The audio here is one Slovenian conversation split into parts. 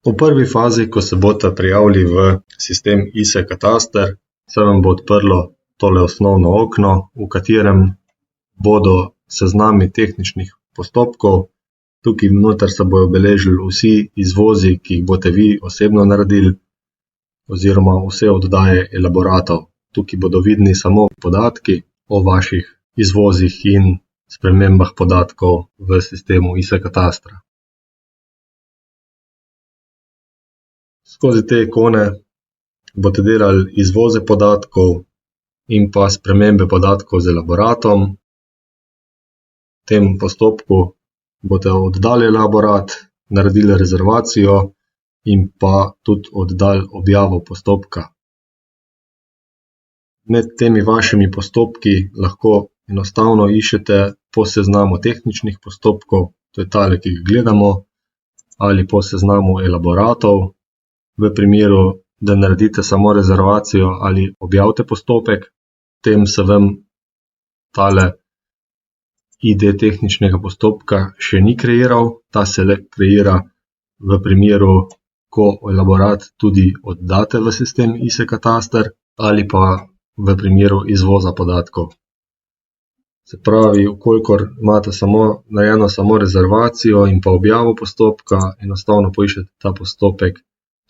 V prvi fazi, ko se boste prijavili v sistem ISE-kataster, se vam bo odprlo tole osnovno okno, v katerem bodo seznami tehničnih postopkov. Tukaj noter se bojo beležili vsi izvozi, ki jih boste vi osebno naredili, oziroma vse oddaje elaboratov. Tukaj bodo vidni samo podatki o vaših izvozih in spremembah podatkov v sistemu ISE-katastra. Skozi te ikone boste delali izvoze podatkov in pa spremembe podatkov z elaboratom. V tem postopku boste oddali elaborat, naredili rezervacijo in pa tudi oddali objavo postopka. Med temi vašimi postopki lahko enostavno iščete po seznamu tehničnih postopkov, to je tale, ki ga gledamo, ali po seznamu elaboratov. V primeru, da naredite samo rezervacijo ali objavite postopek, tem se vam tale ID tehničnega postopka še ni kreiral, ta se le kreira v primeru, ko elaborat tudi oddate v sistem ISE-kataster ali pa v primeru izvoza podatkov. Se pravi, vkolikor imate narejeno samo rezervacijo in pa objavo postopka, enostavno poiščete ta postopek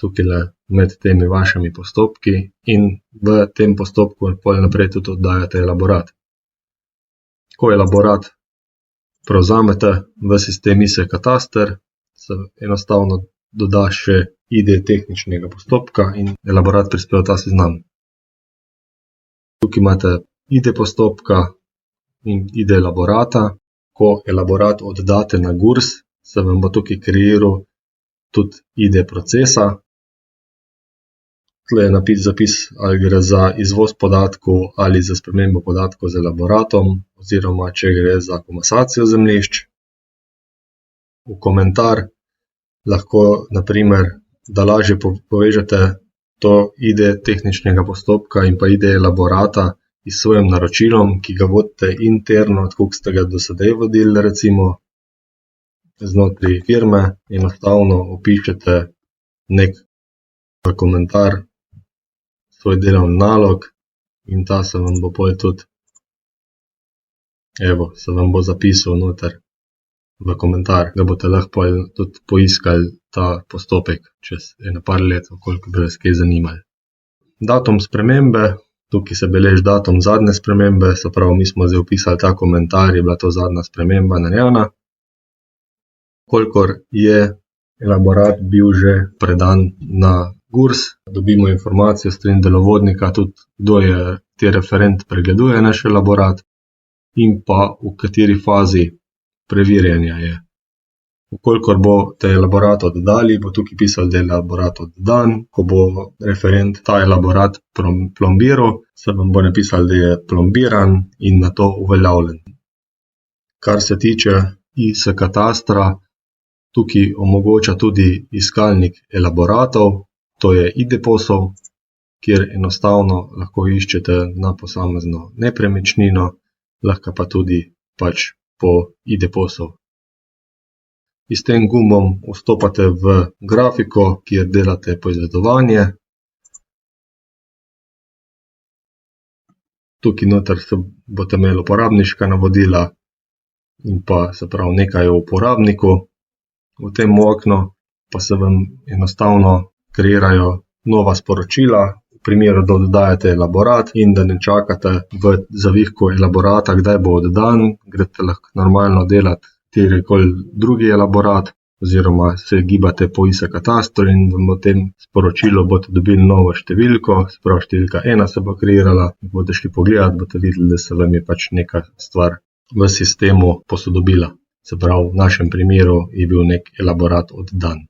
tukajle med temi vašimi postopki in v tem postopku pol naprej tudi oddajate elaborat. Ko elaborat prevzamete v sistem ISE-kataster, se enostavno doda še ID tehničnega postopka in elaborat prispe v ta seznam. Tukaj imate ID postopka in ID elaborata. Ko elaborat oddate na GURS, se vam bo tukaj kreiral tudi ID procesa. Tle je zapis, ali gre za izvoz podatkov ali za spremembo podatkov z elaboratom, oziroma če gre za komasacijo zemljišč. V komentar lahko, na primer, da lažje povežete to ID tehničnega postopka in pa ID elaborata s svojim naročilom, ki ga vodite interno, tako kot ste ga do sedaj vodili, recimo znotraj firme, enostavno opišete nek komentar, svoj delovni nalog in ta se vam bo pol tudi, se vam bo zapisal noter v komentar, da boste lahko tudi poiskali ta postopek čez par let, koliko bi vas kaj zanimali. Datum spremembe, tukaj se beleži datum zadnje spremembe, se pravi, mi smo zdaj vpisali ta komentar, je bila to zadnja sprememba narejena. Kolikor je elaborat bil že predan na GURS, dobimo informacijo s strani delovodnika tudi, kdo je te referent pregleduje naš elaborat in pa v kateri fazi preverjanja je. Kolikor boste elaborat oddali, bo tukaj pisalo, da je elaborat oddan. Ko bo referent ta elaborat plombiral, se vam bo napisalo, da je plombiran in nato uveljavljen. Kar se tiče ISE-katastra, tukaj omogoča tudi iskalnik elaboratov, to je ID-posel, kjer enostavno lahko iščete na posamezno nepremičnino, lahko pa tudi po ID-posel. S tem gumbom vstopate v grafiko, kjer delate poizvedovanje. Tukaj noter boste imeli uporabniška navodila in pa se pravi nekaj o uporabniku. V tem oknu pa se vam enostavno kreirajo nova sporočila, v primeru, da oddajate elaborat in da ne čakate v zavihku elaborata, kdaj bo oddan, greste lahko normalno delati katerikoli drugi elaborat oziroma se gibate po ISE-katastru in v tem sporočilu boste dobili novo številko, se pravi številka 1 se bo kreirala, boste šli pogledat, boste videli, da se vam je neka stvar v sistemu posodobila. Se pravi, v našem primeru je bil nek elaborat oddan.